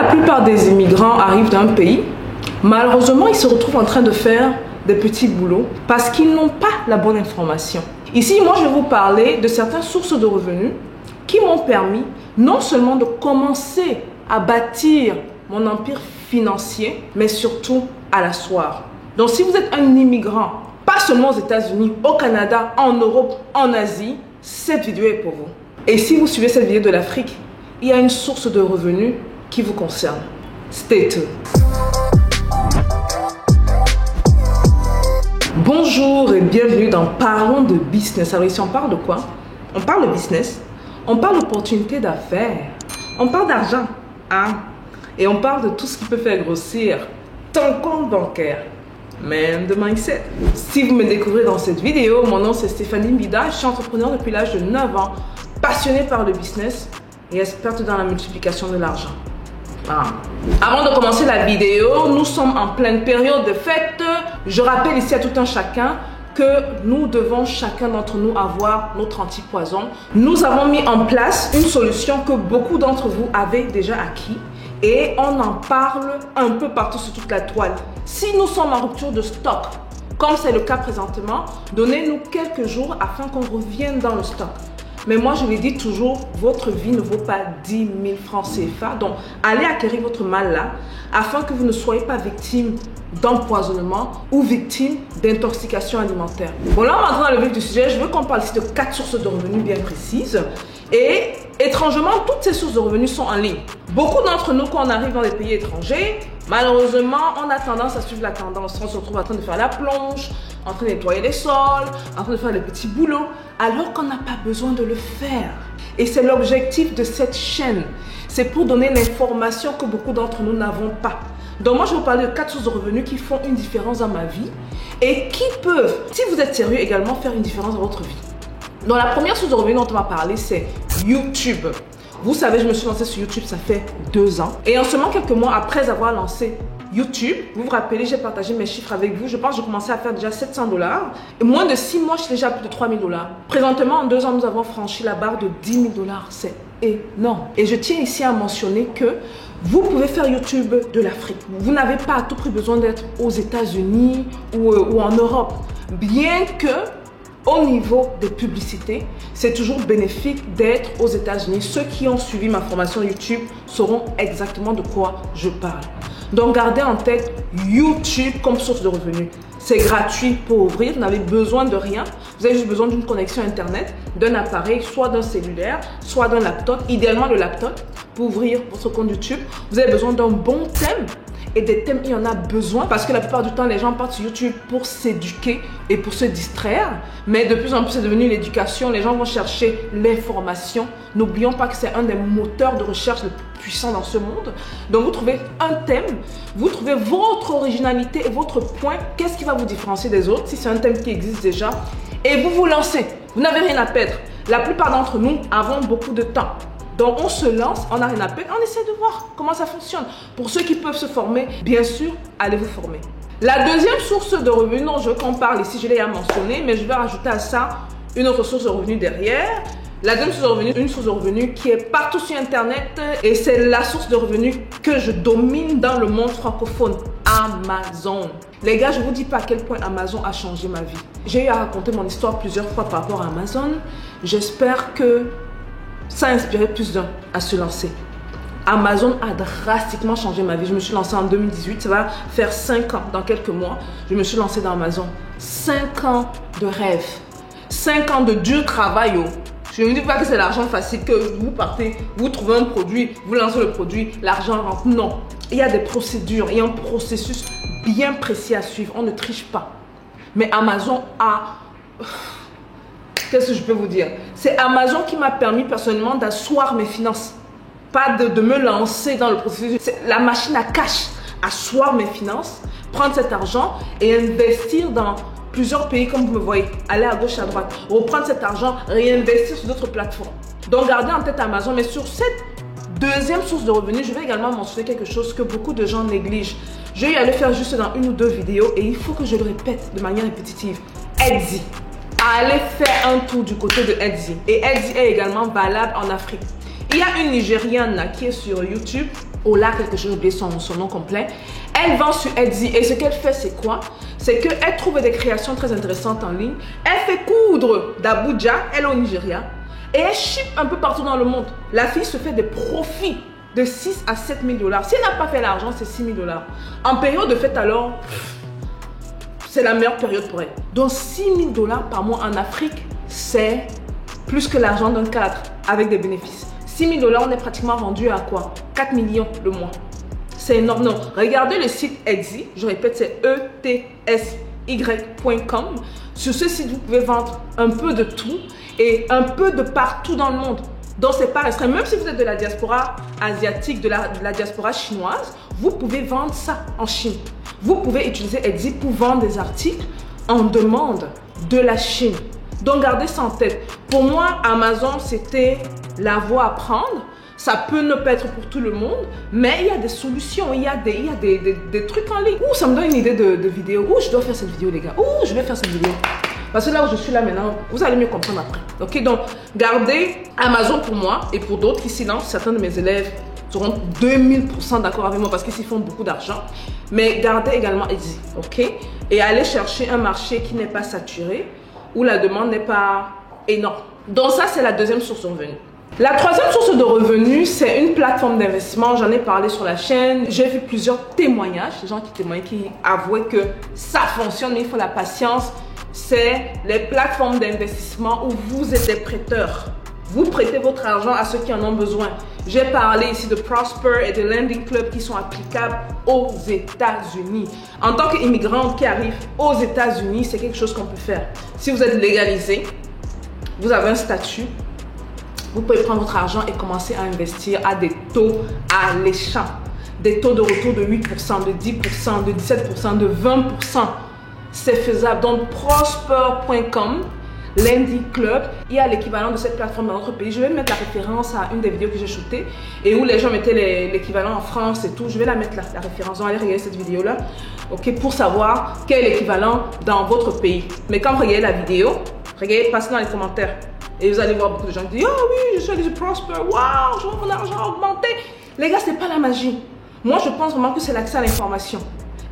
la plupart des immigrants arrivent d'un pays, malheureusement, ils se retrouvent en train de faire des petits boulots parce qu'ils n'ont pas la bonne information. Ici, moi, je vais vous parler de certaines sources de revenus qui m'ont permis non seulement de commencer à bâtir mon empire financier, mais surtout à l'asseoir. Donc, si vous êtes un immigrant, pas seulement aux États-Unis, au Canada, en Europe, en Asie, cette vidéo est pour vous. Et si vous suivez cette vidéo de l'Afrique, il y a une source de revenus qui vous concerne. Stay tuned. Bonjour et bienvenue dans Parlons de business. Alors ici on parle de quoi? On parle de business, on parle d'opportunités d'affaires, on parle d'argent, hein? Et on parle de tout ce qui peut faire grossir ton compte bancaire, même de mindset. Si vous me découvrez dans cette vidéo, mon nom c'est Stéphanie Mbida, je suis entrepreneur depuis l'âge de 9 ans, passionnée par le business et experte dans la multiplication de l'argent. Avant de commencer la vidéo, nous sommes en pleine période de fête. Je rappelle ici à tout un chacun que nous devons chacun d'entre nous avoir notre antipoison. Nous avons mis en place une solution que beaucoup d'entre vous avez déjà acquis et on en parle un peu partout sur toute la toile. Si nous sommes en rupture de stock, comme c'est le cas présentement, donnez-nous quelques jours afin qu'on revienne dans le stock. Mais moi, je l'ai dit toujours, votre vie ne vaut pas 10 000 francs CFA. Donc, allez acquérir votre mal là, afin que vous ne soyez pas victime d'empoisonnement ou victime d'intoxication alimentaire. Bon, là, on va entrer dans le vif du sujet. Je veux qu'on parle ici de 4 sources de revenus bien précises. Et étrangement, toutes ces sources de revenus sont en ligne. Beaucoup d'entre nous, quand on arrive dans des pays étrangers, malheureusement, on a tendance à suivre la tendance. On se retrouve en train de faire la plonge, en train de nettoyer les sols, en train de faire des petits boulots, alors qu'on n'a pas besoin de le faire. Et c'est l'objectif de cette chaîne. C'est pour donner l'information que beaucoup d'entre nous n'avons pas. Donc moi, je vais vous parler de 4 sources de revenus qui font une différence dans ma vie et qui peuvent, si vous êtes sérieux, également faire une différence dans votre vie. Donc la première source de revenus dont on va parler, c'est YouTube. Vous savez, je me suis lancée sur YouTube, ça fait 2 ans. Et en seulement quelques mois après avoir lancé YouTube, vous vous rappelez, j'ai partagé mes chiffres avec vous. Je pense que j'ai commencé à faire déjà 700 $. Et moins de 6 mois, je suis déjà à plus de 3 000 $. Présentement, en 2 ans, nous avons franchi la barre de 10 000 $. C'est énorme. Et je tiens ici à mentionner que vous pouvez faire YouTube de l'Afrique. Vous n'avez pas à tout prix besoin d'être aux États-Unis ou en Europe. Bien que au niveau des publicités, c'est toujours bénéfique d'être aux États-Unis. Ceux qui ont suivi ma formation YouTube sauront exactement de quoi je parle. Donc, gardez en tête YouTube comme source de revenus. C'est gratuit pour ouvrir, vous n'avez besoin de rien. Vous avez juste besoin d'une connexion Internet, d'un appareil, soit d'un cellulaire, soit d'un laptop. Idéalement, le laptop pour ouvrir votre compte YouTube. Vous avez besoin d'un bon thème. Et des thèmes, il y en a besoin parce que la plupart du temps, les gens partent sur YouTube pour s'éduquer et pour se distraire. Mais de plus en plus, c'est devenu l'éducation. Les gens vont chercher l'information. N'oublions pas que c'est un des moteurs de recherche les plus puissants dans ce monde. Donc, vous trouvez un thème, vous trouvez votre originalité et votre point. Qu'est-ce qui va vous différencier des autres si c'est un thème qui existe déjà? Et vous vous lancez. Vous n'avez rien à perdre. La plupart d'entre nous avons beaucoup de temps. Donc, on se lance, on n'a rien à perdre, on essaie de voir comment ça fonctionne. Pour ceux qui peuvent se former, bien sûr, allez vous former. La deuxième source de revenus dont je veux qu'on parle ici, je l'ai déjà mentionné, mais je vais rajouter à ça une autre source de revenus derrière. La deuxième source de revenus, une source de revenus qui est partout sur Internet et c'est la source de revenus que je domine dans le monde francophone, Amazon. Les gars, je ne vous dis pas à quel point Amazon a changé ma vie. J'ai eu à raconter mon histoire plusieurs fois par rapport à Amazon. J'espère que ça a inspiré plus d'un à se lancer. Amazon a drastiquement changé ma vie. Je me suis lancée en 2018, ça va faire 5 ans, dans quelques mois. Je me suis lancée dans Amazon. 5 ans de rêve, 5 ans de dur travail. Je ne dis pas que c'est l'argent facile, que vous partez, vous trouvez un produit, vous lancez le produit, l'argent rentre. Non, il y a des procédures, il y a un processus bien précis à suivre. On ne triche pas. Mais Amazon a... Qu'est-ce que je peux vous dire? C'est Amazon qui m'a permis personnellement d'asseoir mes finances. Pas de me lancer dans le processus. C'est la machine à cash. Asseoir mes finances, prendre cet argent et investir dans plusieurs pays comme vous me voyez. Aller à gauche, à droite. Reprendre cet argent, réinvestir sur d'autres plateformes. Donc gardez en tête Amazon. Mais sur cette deuxième source de revenus, je vais également mentionner quelque chose que beaucoup de gens négligent. Je vais y aller faire juste dans 1 ou 2 vidéos et il faut que je le répète de manière répétitive. Etsy. Allez faire un tour du côté de Etsy. Et Etsy est également valable en Afrique. Il y a une Nigériane qui est sur YouTube. Ola quelque chose, j'ai oublié son nom complet. Elle vend sur Etsy et ce qu'elle fait c'est quoi? C'est qu'elle trouve des créations très intéressantes en ligne. Elle fait coudre d'Abuja, elle est au Nigeria, et elle ship un peu partout dans le monde. La fille se fait des profits de 6 à 7 000 $. Si elle n'a pas fait l'argent, c'est 6 000 $. En période de fête alors, c'est la meilleure période pour elle. Donc 6 000 $ par mois en Afrique, c'est plus que l'argent d'un cadre avec des bénéfices. 6 000 $, on est pratiquement rendu à quoi? 4 millions le mois. C'est énorme. Non, regardez le site Etsy. Je répète, c'est etsy.com. Sur ce site, vous pouvez vendre un peu de tout et un peu de partout dans le monde. Donc, c'est pas restreint. Même si vous êtes de la diaspora asiatique, de la diaspora chinoise, vous pouvez vendre ça en Chine. Vous pouvez utiliser Etsy pour vendre des articles en demande de la Chine. Donc, gardez ça en tête. Pour moi, Amazon, c'était la voie à prendre. Ça peut ne pas être pour tout le monde, mais il y a des solutions, il y a des trucs en ligne. Ouh, ça me donne une idée de vidéo. Ouh, je dois faire cette vidéo, les gars. Ouh, je vais faire cette vidéo. Parce que là où je suis là maintenant, vous allez mieux comprendre après. Ok, donc, gardez Amazon pour moi et pour d'autres qui s'y lancent. Certains de mes élèves seront 2000% d'accord avec moi parce qu'ils s'y font beaucoup d'argent. Mais gardez également Etsy, ok? Et allez chercher un marché qui n'est pas saturé, où la demande n'est pas énorme. Donc ça, c'est la deuxième source de revenus. La troisième source de revenus, c'est une plateforme d'investissement. J'en ai parlé sur la chaîne. J'ai vu plusieurs témoignages, des gens qui témoignent, qui avouaient que ça fonctionne, mais il faut la patience. C'est les plateformes d'investissement où vous êtes des prêteurs. Vous prêtez votre argent à ceux qui en ont besoin. J'ai parlé ici de Prosper et de Lending Club qui sont applicables aux États-Unis. En tant qu'immigrant qui arrive aux États-Unis, c'est quelque chose qu'on peut faire. Si vous êtes légalisé, vous avez un statut, vous pouvez prendre votre argent et commencer à investir à des taux alléchants. Des taux de retour de 8%, de 10%, de 17%, de 20%. C'est faisable. Donc, prosper.com, Lending Club, il y a l'équivalent de cette plateforme dans notre pays. Je vais mettre la référence à une des vidéos que j'ai shootées et où les gens mettaient l'équivalent en France et tout. Je vais la mettre la référence. Donc, allez regarder cette vidéo-là, ok, pour savoir quel est l'équivalent dans votre pays. Mais quand vous regardez la vidéo, regardez, passez dans les commentaires. Et vous allez voir beaucoup de gens qui disent « Oh oui, je suis allé sur Prosper, waouh, je vois mon argent augmenter. » Les gars, ce n'est pas la magie. Moi, je pense vraiment que c'est l'accès à l'information.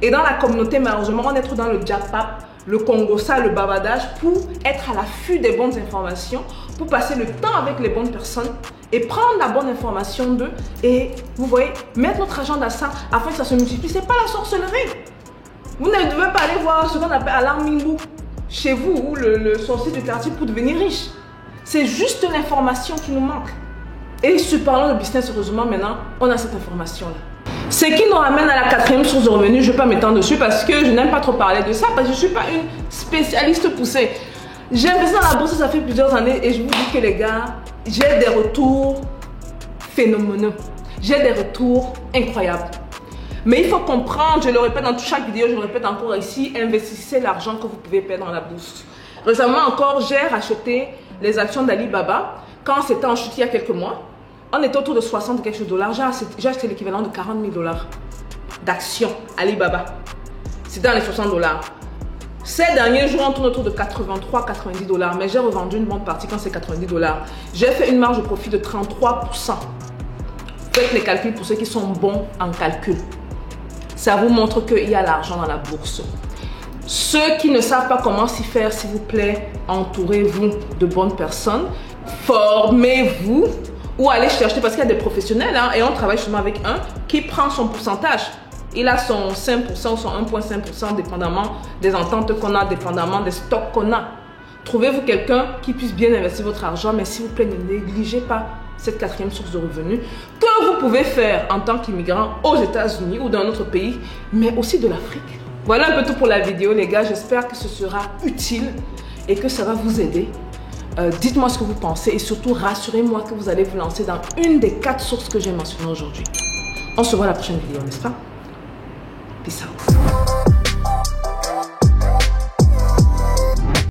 Et dans la communauté, malheureusement, on est trop dans le japap, le congossa, le bavardage pour être à l'affût des bonnes informations, pour passer le temps avec les bonnes personnes et prendre la bonne information d'eux. Et vous voyez, mettre notre argent dans ça afin que ça se multiplie. Ce n'est pas la sorcellerie. Vous ne devez pas aller voir ce qu'on appelle Alarmingou chez vous ou le sorcier du quartier pour devenir riche. C'est juste l'information qui nous manque. Et sur parlant de business, heureusement, maintenant, on a cette information-là. Ce qui nous ramène à la quatrième source de revenus. Je ne vais pas m'étendre dessus parce que je n'aime pas trop parler de ça, parce que je ne suis pas une spécialiste poussée. J'ai investi dans la bourse, ça fait plusieurs années et je vous dis que les gars, j'ai des retours phénoménaux. J'ai des retours incroyables. Mais il faut comprendre, je le répète dans chaque vidéo, je le répète encore ici, investissez l'argent que vous pouvez perdre dans la bourse. Récemment encore, j'ai racheté les actions d'Alibaba quand c'était en chute il y a quelques mois. On était autour de 60 quelque chose de dollars. J'ai acheté l'équivalent de 40 000 $ d'actions Alibaba. C'était dans les 60 $. Ces derniers jours, on tourne autour de 83-90 $. Mais j'ai revendu une bonne partie quand c'est 90 $. J'ai fait une marge de profit de 33%. Faites les calculs pour ceux qui sont bons en calcul. Ça vous montre qu'il y a l'argent dans la bourse. Ceux qui ne savent pas comment s'y faire, s'il vous plaît, entourez-vous de bonnes personnes. Formez-vous ou allez chercher, parce qu'il y a des professionnels, hein, et on travaille justement avec un qui prend son pourcentage. Il a son 5% ou son 1,5% dépendamment des ententes qu'on a, dépendamment des stocks qu'on a. Trouvez-vous quelqu'un qui puisse bien investir votre argent, mais s'il vous plaît, ne négligez pas cette quatrième source de revenus que vous pouvez faire en tant qu'immigrant aux États-Unis ou dans un autre pays, mais aussi de l'Afrique. Voilà un peu tout pour la vidéo, les gars. J'espère que ce sera utile et que ça va vous aider. Dites-moi ce que vous pensez et surtout rassurez-moi que vous allez vous lancer dans une des 4 sources que j'ai mentionnées aujourd'hui. On se voit à la prochaine vidéo, n'est-ce pas? Peace out.